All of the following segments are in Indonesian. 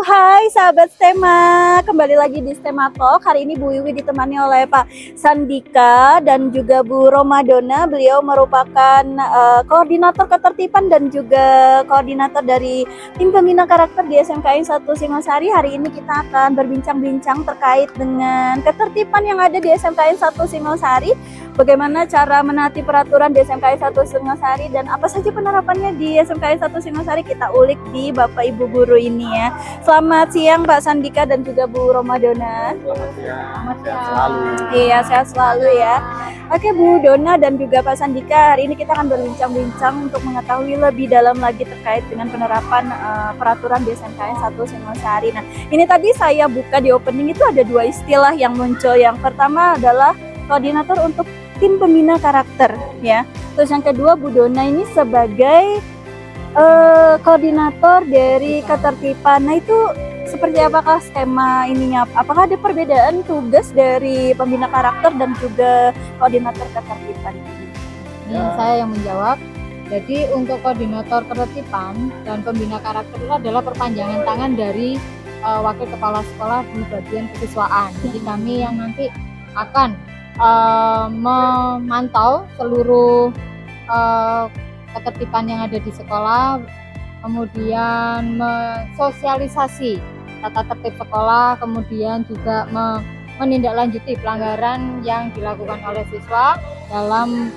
Hai sahabat STEMA, kembali lagi di STEMA Talk. Hari ini Bu Wiwi ditemani oleh Pak Sandika dan juga Bu Romadona. Beliau merupakan koordinator ketertiban dan juga koordinator dari tim pembina karakter di SMKN 1 Singosari. Hari ini kita akan berbincang-bincang terkait dengan ketertiban yang ada di SMKN 1 Singosari. Bagaimana cara menaati peraturan di SMKN 1 Singosari dan apa saja penerapannya di SMKN 1 Singosari, kita ulik di Bapak Ibu guru ini ya. Selamat siang Pak Sandika dan juga Bu Romadona. Selamat siang. Sehat selalu. Iya, sehat selalu ya. Oke Bu Dona dan juga Pak Sandika, hari ini kita akan berbincang-bincang untuk mengetahui lebih dalam lagi terkait dengan penerapan peraturan di SMKN 1 Singosari. Nah, ini tadi saya buka di opening itu ada dua istilah yang muncul. Yang pertama adalah koordinator untuk tim pembina karakter ya. Terus yang kedua Bu Dona ini sebagai koordinator dari ketertiban. Nah itu seperti apakah skema ininya? Apakah ada perbedaan tugas dari pembina karakter dan juga koordinator ketertiban? Ini saya yang menjawab. Jadi untuk koordinator ketertiban dan pembina karakter itu adalah perpanjangan tangan dari wakil kepala sekolah di bagian kesiswaan. Jadi kami yang nanti akan memantau seluruh ketertiban yang ada di sekolah, kemudian sosialisasi tata tertib sekolah, kemudian juga menindaklanjuti pelanggaran yang dilakukan oleh siswa dalam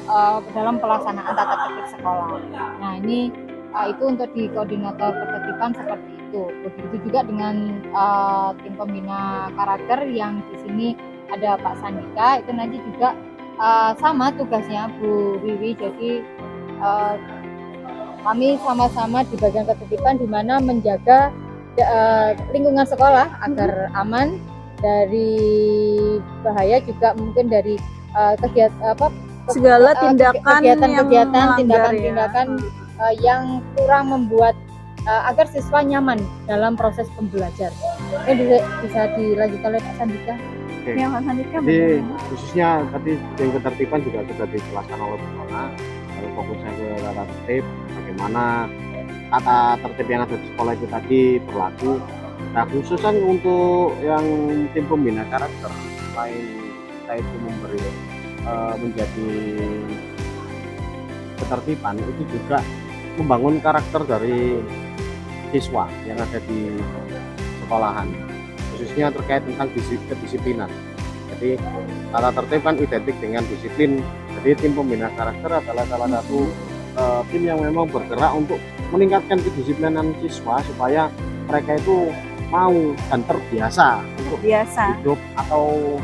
pelaksanaan tata tertib sekolah. Nah ini itu untuk di koordinator ketertiban seperti itu. Begitu juga dengan tim pembina karakter yang di sini ada Pak Sandika, itu nanti juga sama tugasnya Bu Wiwi. Jadi kami sama-sama di bagian ketertiban di mana menjaga lingkungan sekolah agar aman dari bahaya, juga mungkin dari segala tindakan tindakan-tindakan yang kurang membuat agar siswa nyaman dalam proses pembelajaran. Ini bisa dilanjutkan oleh Pak Sandika. Oke. Ya, Pak Sandika. Jadi khususnya tadi yang ketertiban juga sudah dijelaskan oleh Bu Dona. Kalau fokusnya ke tata tertib, bagaimana tata tertib yang ada di sekolah itu tadi berlaku. Nah khususan untuk yang tim pembina karakter, selain kita itu menjadi ketertiban, itu juga membangun karakter dari siswa yang ada di sekolahan, khususnya terkait tentang kedisiplinan. Jadi tata tertib kan identik dengan disiplin. Jadi tim pembina karakter adalah salah satu tim yang memang bergerak untuk meningkatkan kedisiplinan siswa supaya mereka itu mau dan terbiasa untuk hidup atau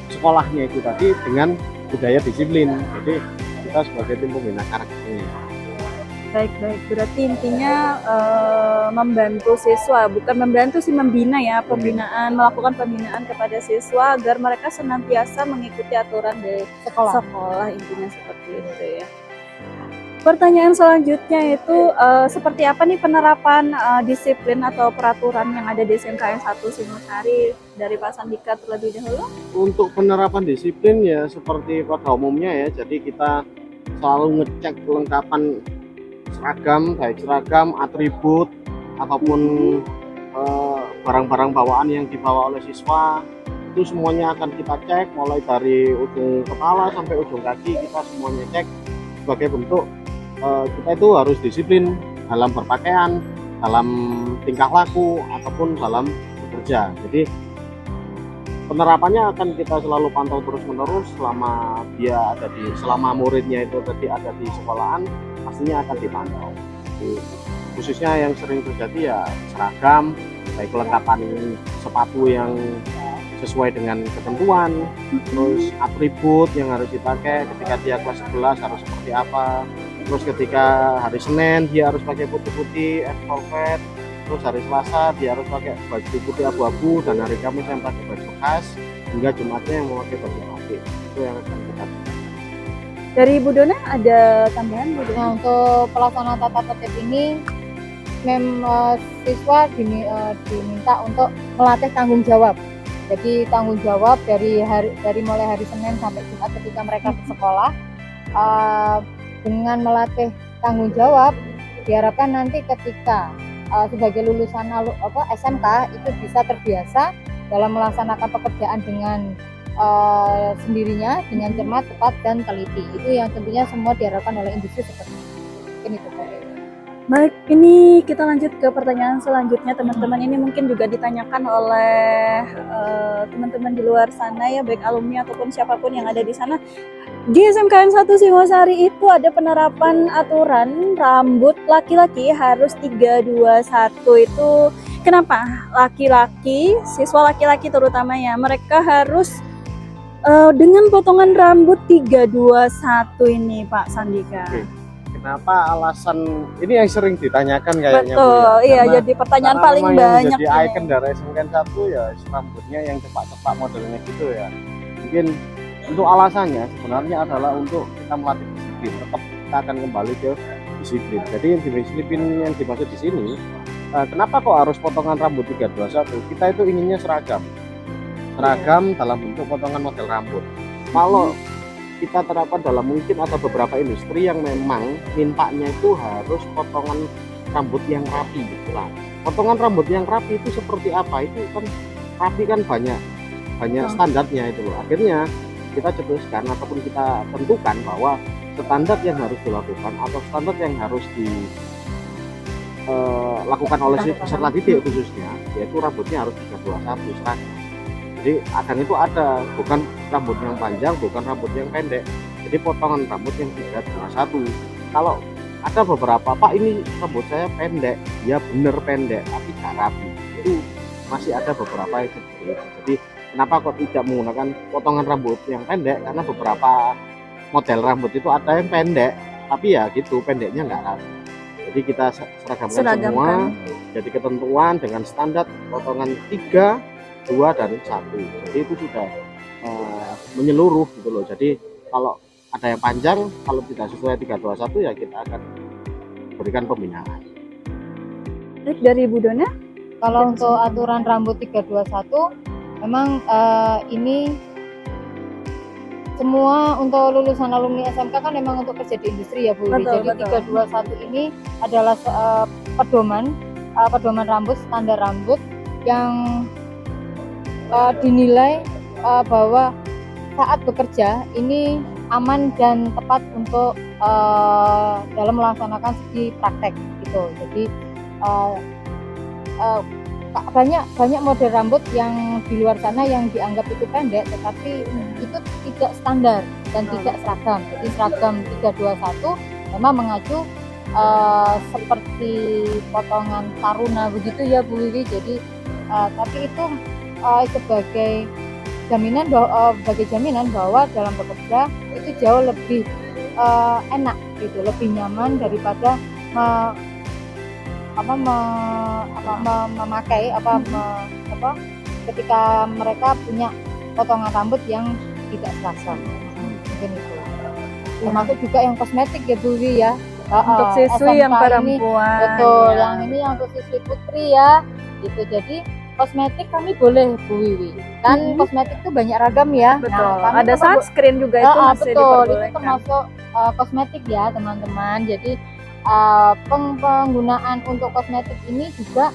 sekolahnya itu tadi dengan budaya disiplin. Jadi kita sebagai tim pembina karakter ini. Baik, berarti intinya membantu siswa, bukan membantu sih, membina ya, melakukan pembinaan kepada siswa agar mereka senantiasa mengikuti aturan dari sekolah intinya seperti itu ya. Pertanyaan selanjutnya itu seperti apa nih penerapan disiplin atau peraturan yang ada di SMKN 1 Singosari dari Pak Sandika terlebih dahulu? Untuk penerapan disiplin ya seperti pada umumnya ya, jadi kita selalu ngecek kelengkapan seragam, baik seragam, atribut, ataupun barang-barang bawaan yang dibawa oleh siswa. Itu semuanya akan kita cek, mulai dari ujung kepala sampai ujung kaki, kita semuanya cek sebagai bentuk kita itu harus disiplin dalam berpakaian, dalam tingkah laku, ataupun dalam bekerja. Jadi penerapannya akan kita selalu pantau terus-menerus selama selama muridnya itu tadi ada di sekolahan, pastinya akan dipantau. Jadi, khususnya yang sering terjadi ya seragam, baik kelengkapan sepatu yang sesuai dengan ketentuan, terus atribut yang harus dipakai ketika dia kelas 11 harus seperti apa, terus ketika hari Senin dia harus pakai putih-putih, velvet, terus hari Selasa dia harus pakai baju putih abu-abu, dan hari Kamis yang pakai baju khas, hingga Jumatnya yang memakai baju batik. Itu yang akan kita. Dari Bu Dona ada tambahan Bu Dona? Nah untuk pelaksanaan tata tertib ini siswa diminta untuk melatih tanggung jawab. Jadi tanggung jawab dari mulai hari Senin sampai Jumat ketika mereka bersekolah, dengan melatih tanggung jawab diharapkan nanti ketika sebagai lulusan SMK itu bisa terbiasa dalam melaksanakan pekerjaan dengan sendirinya dengan cermat, tepat dan teliti. Itu yang tentunya semua diharapkan oleh industri seperti itu. Mungkin itu. Baik, ini kita lanjut ke pertanyaan selanjutnya teman-teman. Ini mungkin juga ditanyakan oleh teman-teman di luar sana ya, baik alumni ataupun siapapun yang ada di sana. Di SMKN 1 Singosari itu ada penerapan aturan rambut laki-laki harus 321. Itu kenapa? Laki-laki, siswa laki-laki terutama ya, mereka harus dengan potongan rambut 321 ini Pak Sandika. Oke. Kenapa alasan ini yang sering ditanyakan kayaknya Bu, Betul, ya? iya Karena- jadi pertanyaan karena paling memang yang banyak jadi ini. icon dari SMKN 1 ya rambutnya yang cepak-cepak modelnya gitu ya. Mungkin untuk alasannya sebenarnya adalah untuk kita melatih disiplin. Tetap kita akan kembali ke disiplin. Jadi disiplin yang dimaksud di sini, kenapa kok harus potongan rambut 321? Kita itu inginnya seragam dalam bentuk potongan model rambut. Kalau kita terapkan dalam mungkin ada beberapa industri yang memang mintanya itu harus potongan rambut yang rapi. Nah, potongan rambut yang rapi itu seperti apa? Itu kan rapi kan banyak standarnya itu loh. Akhirnya kita cetuskan ataupun kita tentukan bahwa standar yang harus dilakukan atau standar yang harus dilakukan oleh peserta didik khususnya, yaitu rambutnya harus 321 seragam. Jadi akan itu ada, bukan rambut yang panjang, bukan rambut yang pendek. Jadi potongan rambut yang 321. Kalau ada beberapa, Pak ini rambut saya pendek, ya bener pendek, tapi gak rapi. Itu masih ada beberapa yang seperti itu. Jadi kenapa kok tidak menggunakan potongan rambut yang pendek? Karena beberapa model rambut itu ada yang pendek, tapi ya gitu, pendeknya nggak rapi. Jadi kita seragamkan semua, jadi ketentuan dengan standar potongan 3, 2 dan 1. Jadi itu sudah menyeluruh gitu loh. Jadi kalau ada yang panjang, kalau tidak sesuai 321 ya kita akan berikan pembinaan. Baik, dari Bu Dona. Kalau untuk aturan rambut 321 memang ini semua untuk lulusan alumni SMK kan memang untuk kerja di industri ya Bu. Betul, Jadi betul. 321 ini adalah pedoman rambut, standar rambut yang dinilai bahwa saat bekerja ini aman dan tepat untuk dalam melaksanakan segi praktek gitu. Jadi banyak model rambut yang di luar sana yang dianggap itu pendek, tetapi itu tidak standar dan tidak seragam. Jadi seragam 321 memang mengacu seperti potongan taruna begitu ya Bu Wiwi. Jadi tapi itu sebagai jaminan bahwa dalam bekerja itu jauh lebih enak gitu, lebih nyaman daripada memakai ketika mereka punya potongan rambut yang tidak seragam. Mungkin itu. Termasuk juga yang kosmetik ya Bu Wiwi ya. Untuk siswi yang SMK perempuan. Betul, ya. yang ini yang untuk siswi putri ya. Gitu. Jadi kosmetik kami boleh Bu Wiwi. Kan kosmetik itu banyak ragam ya. Betul. Nah, kami Ada tuh sunscreen juga itu masih betul, itu diperbolehkan. termasuk kosmetik ya teman-teman. Jadi penggunaan untuk kosmetik ini juga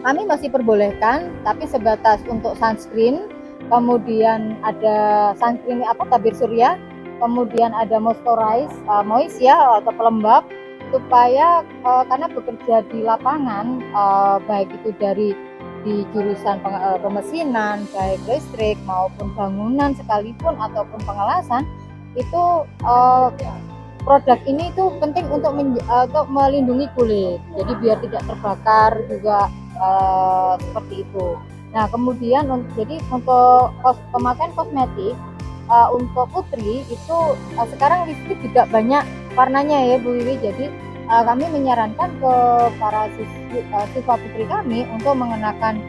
kami masih perbolehkan, tapi sebatas untuk sunscreen. Kemudian ada sunscreen tabir surya, kemudian ada moist ya atau pelembab, supaya karena bekerja di lapangan baik itu di jurusan pemesinan, baik listrik maupun bangunan sekalipun ataupun pengelasan, itu produk ini itu penting untuk melindungi kulit, jadi biar tidak terbakar juga seperti itu. Nah kemudian jadi untuk pemakaian kosmetik untuk putri itu sekarang lipstik juga banyak warnanya ya Bu Wiwi. Jadi kami menyarankan ke para siswa putri kami untuk mengenakan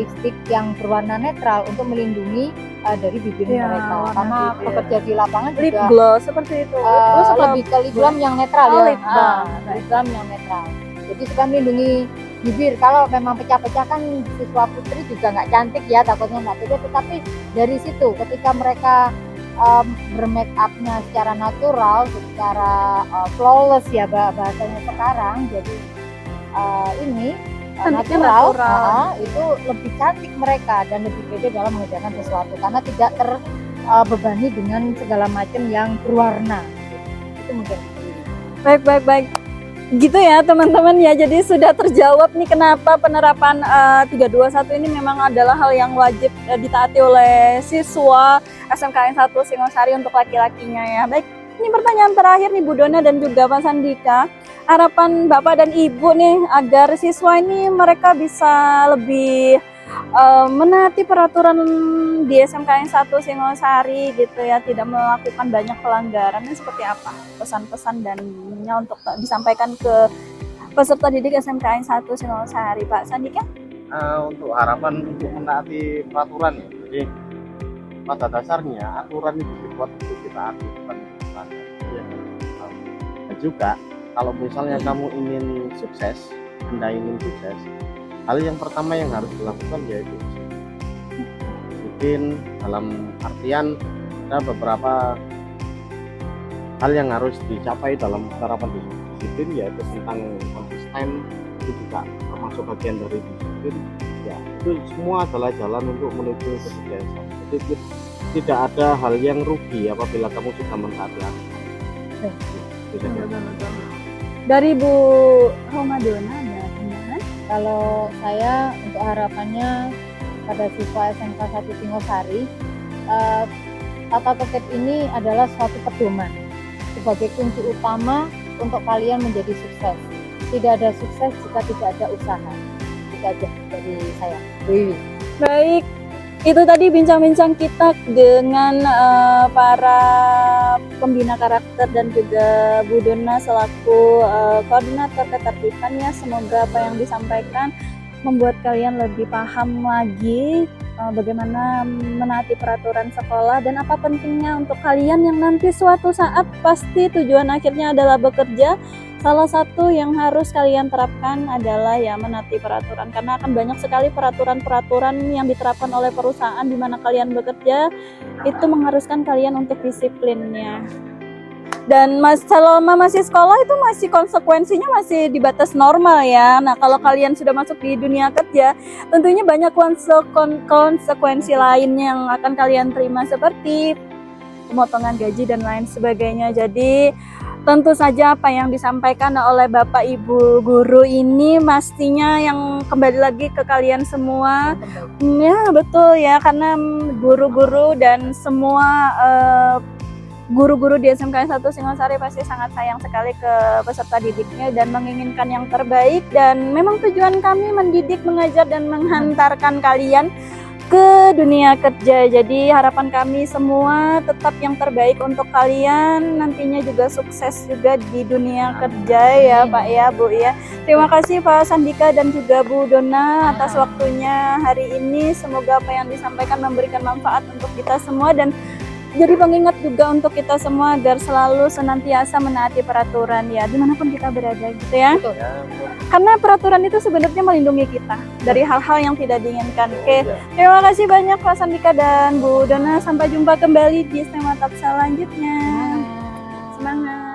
lipstik yang berwarna netral untuk melindungi dari bibir Ya, mereka, warna karena bibir. bekerja di lapangan Lip juga gloss seperti itu. Gloss atau lebih ke lip balm yang netral Oh, ya. lip balm. Lip balm yang netral. Jadi supaya melindungi bibir. Kalau memang pecah-pecah kan siswa putri juga nggak cantik ya, takutnya nggak pede. Tetapi dari situ ketika mereka bermake upnya secara natural, secara flawless ya bahasanya sekarang, jadi ini Cantiknya natural, natural. itu lebih cantik mereka dan lebih pede dalam mengerjakan sesuatu karena tidak terbebani dengan segala macam yang berwarna. Itu mungkin. Baik. Gitu ya teman-teman ya. Jadi sudah terjawab nih kenapa penerapan 321 ini memang adalah hal yang wajib ditaati oleh siswa SMKN 1 Singosari untuk laki-lakinya ya. Baik, ini pertanyaan terakhir nih Bu Dona dan juga Pak Sandika. Harapan Bapak dan Ibu nih agar siswa ini mereka bisa lebih menaati peraturan di SMKN 1 Singosari gitu ya, tidak melakukan banyak pelanggaran. Ini seperti apa pesan-pesan dan untuk disampaikan ke peserta didik SMKN 1 Singosari, Pak Sandika? Untuk harapan untuk menaati peraturan ya. Jadi pada dasarnya aturan itu dibuat untuk ditaati, bukan untuk dilanggar. Ya. Dan juga kalau misalnya kamu ingin sukses, Anda ingin sukses, hal yang pertama yang harus dilakukan yaitu mungkin dalam artian ada beberapa hal yang harus dicapai dalam penerapan disiplin, yaitu tentang konsisten, itu juga termasuk bagian dari disiplin ya. Itu semua adalah jalan untuk menuju kesuksesan. Jadi tidak ada hal yang rugi apabila kamu sudah mentaati aturan. Dari Bu Romadona ada tambahan? Kalau saya untuk harapannya pada siswa SMK 1 Singosari, tata tertib ini adalah suatu pedoman sebagai kunci utama untuk kalian menjadi sukses. Tidak ada sukses jika tidak ada usaha. Itu aja dari saya, Bu Wiwi. Baik, itu tadi bincang-bincang kita dengan para pembina karakter dan juga Bu Dona selaku koordinator ketertiban ya. Semoga apa yang disampaikan membuat kalian lebih paham lagi bagaimana menaati peraturan sekolah dan apa pentingnya untuk kalian yang nanti suatu saat pasti tujuan akhirnya adalah bekerja. Salah satu yang harus kalian terapkan adalah ya menaati peraturan, karena akan banyak sekali peraturan-peraturan yang diterapkan oleh perusahaan di mana kalian bekerja, itu mengharuskan kalian untuk disiplinnya. Dan selama masih sekolah itu masih konsekuensinya masih di batas normal ya. Nah kalau kalian sudah masuk di dunia kerja, tentunya banyak konsekuensi lain yang akan kalian terima seperti pemotongan gaji dan lain sebagainya. Jadi tentu saja apa yang disampaikan oleh Bapak Ibu guru ini mestinya yang kembali lagi ke kalian semua. Ya betul ya, karena guru-guru dan semua guru-guru di SMK 1 Singosari pasti sangat sayang sekali ke peserta didiknya dan menginginkan yang terbaik, dan memang tujuan kami mendidik, mengajar dan menghantarkan kalian ke dunia kerja. Jadi harapan kami semua tetap yang terbaik untuk kalian, nantinya juga sukses juga di dunia kerja ya Pak ya Bu ya. Terima kasih Pak Sandika dan juga Bu Dona atas waktunya hari ini. Semoga apa yang disampaikan memberikan manfaat untuk kita semua dan jadi pengingat juga untuk kita semua agar selalu senantiasa menaati peraturan ya dimanapun kita berada gitu ya. Betul. Karena peraturan itu sebenarnya melindungi kita dari hal-hal yang tidak diinginkan. Oke, terima kasih banyak Pak Sandika dan Bu Dona. Sampai jumpa kembali di STEMA Talk selanjutnya. Semangat.